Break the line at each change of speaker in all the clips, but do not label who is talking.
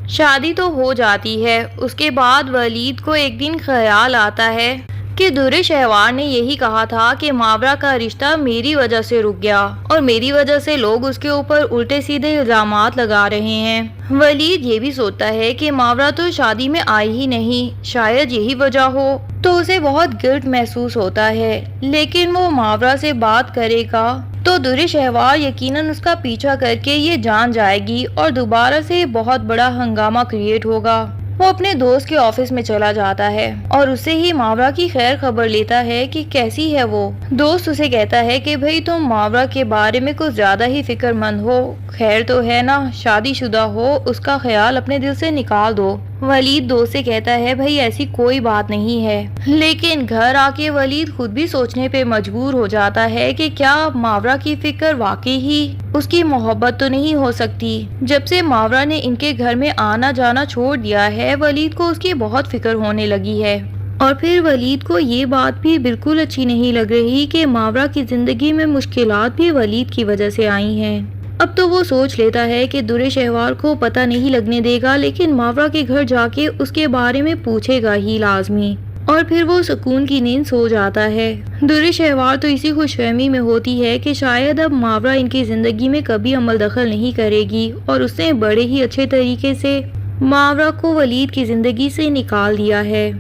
شادی تو ہو جاتی ہے۔ اس کے بعد ولید کو ایک دن خیال آتا ہے کہ درِ شہوار نے یہی کہا تھا کہ ماورا کا رشتہ میری وجہ سے رک گیا اور میری وجہ سے لوگ اس کے اوپر الٹے سیدھے الزامات لگا رہے ہیں۔ ولید یہ بھی سوچتا ہے کہ ماورا تو شادی میں آئی ہی نہیں، شاید یہی وجہ ہو، تو اسے بہت گلٹ محسوس ہوتا ہے، لیکن وہ ماورا سے بات کرے گا تو درِ شہوار یقیناً اس کا پیچھا کر کے یہ جان جائے گی اور دوبارہ سے بہت بڑا ہنگامہ کریٹ ہوگا۔ وہ اپنے دوست کے آفس میں چلا جاتا ہے اور اسے ہی ماورا کی خیر خبر لیتا ہے کہ کیسی ہے وہ۔ دوست اسے کہتا ہے کہ بھئی تم ماورا کے بارے میں کچھ زیادہ ہی فکر مند ہو، خیر تو ہے نا، شادی شدہ ہو، اس کا خیال اپنے دل سے نکال دو۔ ولید دوست سے کہتا ہے بھئی ایسی کوئی بات نہیں ہے، لیکن گھر آ کے ولید خود بھی سوچنے پہ مجبور ہو جاتا ہے کہ کیا ماورا کی فکر واقعی ہی اس کی محبت تو نہیں ہو سکتی۔ جب سے ماورا نے ان کے گھر میں آنا جانا چھوڑ دیا ہے، ولید کو اس کی بہت فکر ہونے لگی ہے، اور پھر ولید کو یہ بات بھی بالکل اچھی نہیں لگ رہی کہ ماورا کی زندگی میں مشکلات بھی ولید کی وجہ سے آئی ہیں۔ اب تو وہ سوچ لیتا ہے کہ درِ شہوار کو پتہ نہیں لگنے دے گا، لیکن ماورا کے گھر جا کے اس کے بارے میں پوچھے گا ہی لازمی، اور پھر وہ سکون کی نیند سو جاتا ہے۔ درِ شہوار تو اسی خوش فہمی میں ہوتی ہے کہ شاید اب ماورا ان کی زندگی میں کبھی عمل دخل نہیں کرے گی، اور اس نے بڑے ہی اچھے طریقے سے ماورا کو ولید کی زندگی سے نکال دیا ہے۔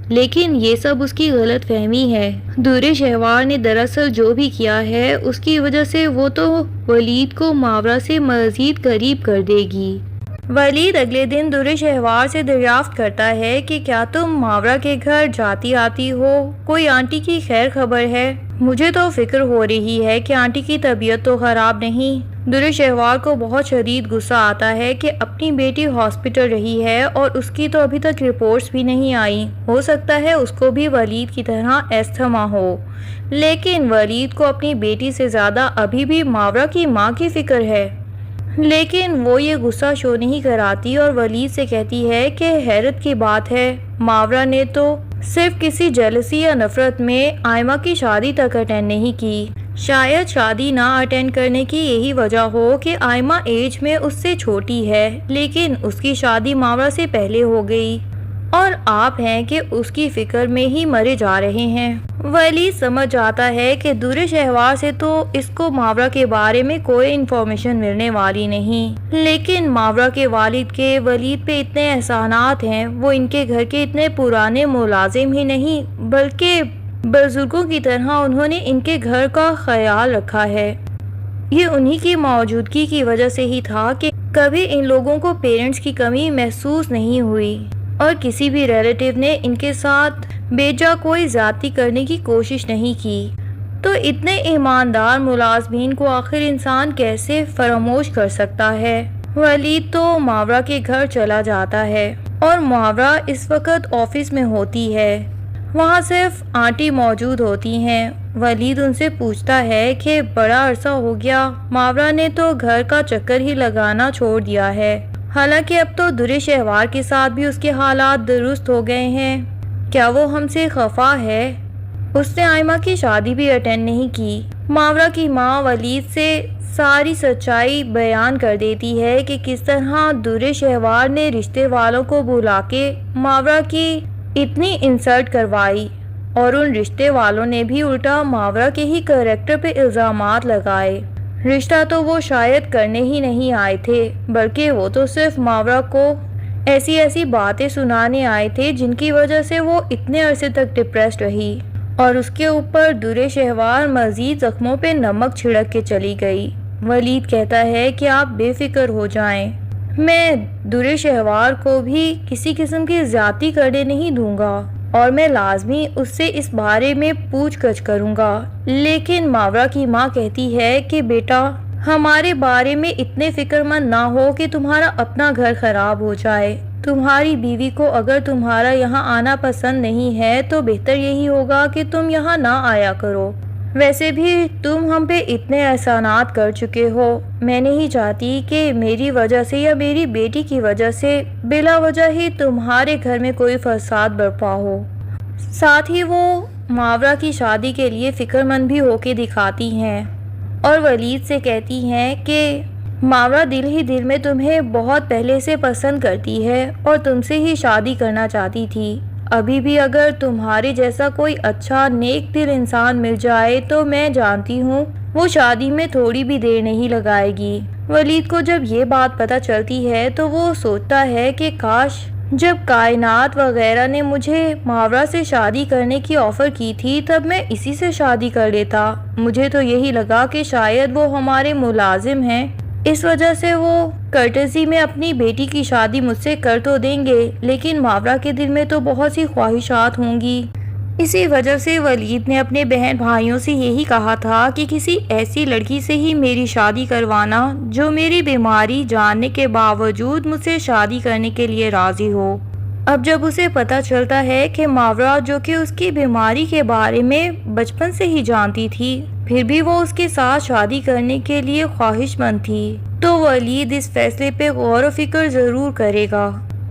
لیکن یہ سب اس کی غلط فہمی ہے۔ درِ شہوار نے دراصل جو بھی کیا ہے اس کی وجہ سے وہ تو ولید کو ماورا سے مزید قریب کر دے گی۔ ولید اگلے دن درِ شہوار سے دریافت کرتا ہے کہ کیا تم ماورا کے گھر جاتی آتی ہو، کوئی آنٹی کی خیر خبر ہے؟ مجھے تو فکر ہو رہی ہے کہ آنٹی کی طبیعت تو خراب نہیں۔ درِ شہوار کو بہت شدید غصہ آتا ہے کہ اپنی بیٹی ہاسپٹل رہی ہے اور اس کی تو ابھی تک رپورٹس بھی نہیں آئی، ہو سکتا ہے اس کو بھی ولید کی طرح استھما ہو، لیکن ولید کو اپنی بیٹی سے زیادہ ابھی بھی ماورا کی ماں کی فکر ہے۔ لیکن وہ یہ غصہ شو نہیں کراتی اور ولید سے کہتی ہے کہ حیرت کی بات ہے، ماورا نے تو صرف کسی جیلسی یا نفرت میں آئمہ کی شادی تک اٹینڈ نہیں کی۔ شاید شادی نہ اٹینڈ کرنے کی یہی وجہ ہو کہ آئمہ ایج میں اس سے چھوٹی ہے، لیکن اس کی شادی ماورا سے پہلے ہو گئی، اور آپ ہیں کہ اس کی فکر میں ہی مرے جا رہے ہیں۔ ولید سمجھ جاتا ہے کہ درِ شہوار سے تو اس کو ماورا کے بارے میں کوئی انفارمیشن ملنے والی نہیں، لیکن ماورا کے والد کے ولید پہ اتنے احسانات ہیں، وہ ان کے گھر کے اتنے پرانے ملازم ہی نہیں بلکہ بزرگوں کی طرح انہوں نے ان کے گھر کا خیال رکھا ہے۔ یہ انہی کی موجودگی کی وجہ سے ہی تھا کہ کبھی ان لوگوں کو پیرنٹس کی کمی محسوس نہیں ہوئی، اور کسی بھی ریلیٹیو نے ان کے ساتھ بیجا کوئی زیادتی کرنے کی کوشش نہیں کی۔ تو اتنے ایماندار ملازمین کو آخر انسان کیسے فراموش کر سکتا ہے؟ ولید تو ماورا کے گھر چلا جاتا ہے، اور ماورا اس وقت آفس میں ہوتی ہے، وہاں صرف آنٹی موجود ہوتی ہیں۔ ولید ان سے پوچھتا ہے کہ بڑا عرصہ ہو گیا، ماورا نے تو گھر کا چکر ہی لگانا چھوڑ دیا ہے، حالانکہ اب تو درِ شہوار کے ساتھ بھی اس کے حالات درست ہو گئے ہیں، کیا وہ ہم سے خفا ہے؟ اس نے آئمہ کی شادی بھی اٹینڈ نہیں کی۔ ماورا کی ماں ولید سے ساری سچائی بیان کر دیتی ہے کہ کس طرح درِ شہوار نے رشتے والوں کو بلا کے ماورا کی اتنی انسلٹ کروائی، اور ان رشتے والوں نے بھی الٹا ماورا کے ہی کریکٹر پہ الزامات لگائے۔ رشتہ تو وہ شاید کرنے ہی نہیں آئے تھے، بلکہ وہ تو صرف ماورا کو ایسی باتیں سنانے آئے تھے جن کی وجہ سے وہ اتنے عرصے تک ڈپریسڈ رہی، اور اس کے اوپر درِ شہوار مزید زخموں پہ نمک چھڑک کے چلی گئی۔ ولید کہتا ہے کہ آپ بے فکر ہو جائیں، میں درِ شہوار کو بھی کسی قسم کی زیادتی کرنے نہیں دوں گا، اور میں لازمی اس سے اس بارے میں پوچھ گچھ کروں گا۔ لیکن ماورا کی ماں کہتی ہے کہ بیٹا، ہمارے بارے میں اتنے فکر مند نہ ہو کہ تمہارا اپنا گھر خراب ہو جائے۔ تمہاری بیوی کو اگر تمہارا یہاں آنا پسند نہیں ہے تو بہتر یہی ہوگا کہ تم یہاں نہ آیا کرو۔ ویسے بھی تم ہم پہ اتنے احسانات کر چکے ہو، میں نہیں چاہتی کہ میری وجہ سے یا میری بیٹی کی وجہ سے بلا وجہ ہی تمہارے گھر میں کوئی فساد برپا ہو۔ ساتھ ہی وہ ماورا کی شادی کے لیے فکر مند بھی ہو کے دکھاتی ہیں، اور ولید سے کہتی ہیں کہ ماورا دل ہی دل میں تمہیں بہت پہلے سے پسند کرتی ہے اور تم سے ہی شادی کرنا چاہتی تھی۔ ابھی بھی اگر تمہارے جیسا کوئی اچھا نیک دل انسان مل جائے تو میں جانتی ہوں وہ شادی میں تھوڑی بھی دیر نہیں لگائے گی۔ ولید کو جب یہ بات پتہ چلتی ہے تو وہ سوچتا ہے کہ کاش جب کائنات وغیرہ نے مجھے ماورا سے شادی کرنے کی آفر کی تھی تب میں اسی سے شادی کر لیتا۔ مجھے تو یہی لگا کہ شاید وہ ہمارے ملازم ہیں، اس وجہ سے وہ کرٹسی میں اپنی بیٹی کی شادی مجھ سے کر تو دیں گے، لیکن ماورا کے دل میں تو بہت سی خواہشات ہوں گی۔ اسی وجہ سے ولید نے اپنے بہن بھائیوں سے یہی کہا تھا کہ کسی ایسی لڑکی سے ہی میری شادی کروانا جو میری بیماری جاننے کے باوجود مجھ سے شادی کرنے کے لیے راضی ہو۔ اب جب اسے پتہ چلتا ہے کہ ماورا، جو کہ اس کی بیماری کے بارے میں بچپن سے ہی جانتی تھی، پھر بھی وہ اس کے ساتھ شادی کرنے کے لیے خواہش مند تھی، تو ولید اس فیصلے پہ غور و فکر ضرور کرے گا،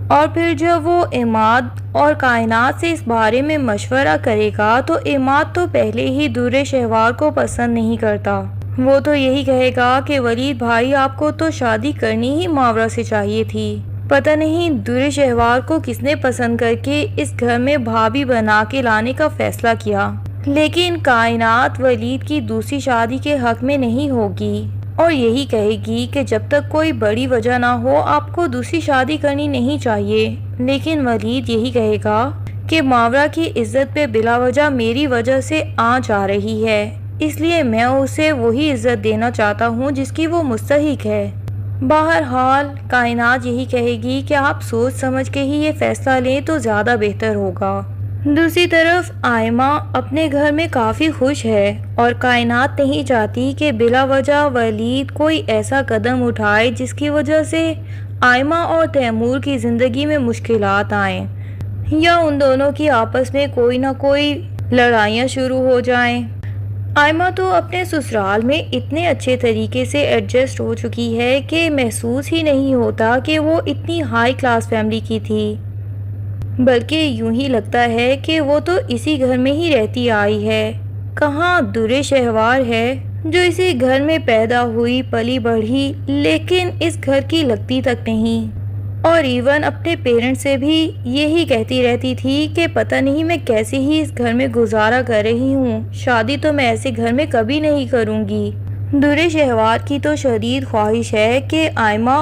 اور پھر جب وہ عماد اور کائنات سے اس بارے میں مشورہ کرے گا تو عماد تو پہلے ہی در شہوار کو پسند نہیں کرتا۔ وہ تو یہی کہے گا کہ ولید بھائی، آپ کو تو شادی کرنی ہی ماورا سے چاہیے تھی، پتہ نہیں در شہوار کو کس نے پسند کر کے اس گھر میں بھابھی بنا کے لانے کا فیصلہ کیا۔ لیکن کائنات ولید کی دوسری شادی کے حق میں نہیں ہوگی اور یہی کہے گی کہ جب تک کوئی بڑی وجہ نہ ہو آپ کو دوسری شادی کرنی نہیں چاہیے۔ لیکن ولید یہی کہے گا کہ ماورا کی عزت پہ بلا وجہ میری وجہ سے آنچ آ رہی ہے، اس لیے میں اسے وہی عزت دینا چاہتا ہوں جس کی وہ مستحق ہے۔ بہرحال کائنات یہی کہے گی کہ آپ سوچ سمجھ کے ہی یہ فیصلہ لیں تو زیادہ بہتر ہوگا۔ دوسری طرف آئمہ اپنے گھر میں کافی خوش ہے اور کائنات نہیں چاہتی کہ بلا وجہ ولید کوئی ایسا قدم اٹھائے جس کی وجہ سے آئمہ اور تیمور کی زندگی میں مشکلات آئیں یا ان دونوں کی آپس میں کوئی نہ کوئی لڑائیاں شروع ہو جائیں۔ آئمہ تو اپنے سسرال میں اتنے اچھے طریقے سے ایڈجسٹ ہو چکی ہے کہ محسوس ہی نہیں ہوتا کہ وہ اتنی ہائی کلاس فیملی کی تھی، بلکہ یوں ہی لگتا ہے کہ وہ تو اسی گھر میں ہی رہتی آئی ہے۔ کہاں در شہوار ہے جو اسی گھر میں پیدا ہوئی پلی بڑھی لیکن اس گھر کی لگتی تک نہیں، اور ایون اپنے پیرنٹس سے بھی یہی کہتی رہتی تھی کہ پتہ نہیں میں کیسے ہی اس گھر میں گزارا کر رہی ہوں، شادی تو میں ایسے گھر میں کبھی نہیں کروں گی۔ در شہوار کی تو شدید خواہش ہے کہ آئمہ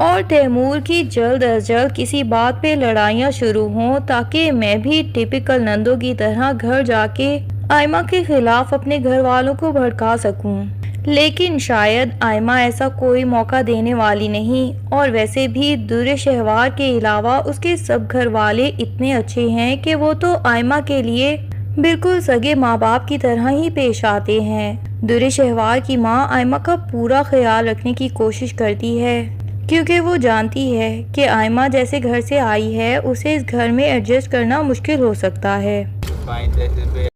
اور تیمور کی جلد از جلد کسی بات پہ لڑائیاں شروع ہوں تاکہ میں بھی ٹپیکل نندوں کی طرح گھر جا کے آئمہ کے خلاف اپنے گھر والوں کو بھڑکا سکوں، لیکن شاید آئمہ ایسا کوئی موقع دینے والی نہیں، اور ویسے بھی در شہوار کے علاوہ اس کے سب گھر والے اتنے اچھے ہیں کہ وہ تو آئمہ کے لیے بالکل سگے ماں باپ کی طرح ہی پیش آتے ہیں۔ در شہوار کی ماں آئمہ کا پورا خیال رکھنے کی کوشش کرتی ہے کیونکہ وہ جانتی ہے کہ آئمہ جیسے گھر سے آئی ہے اسے اس گھر میں ایڈجسٹ کرنا مشکل ہو سکتا ہے۔
فائن تحصیل پہ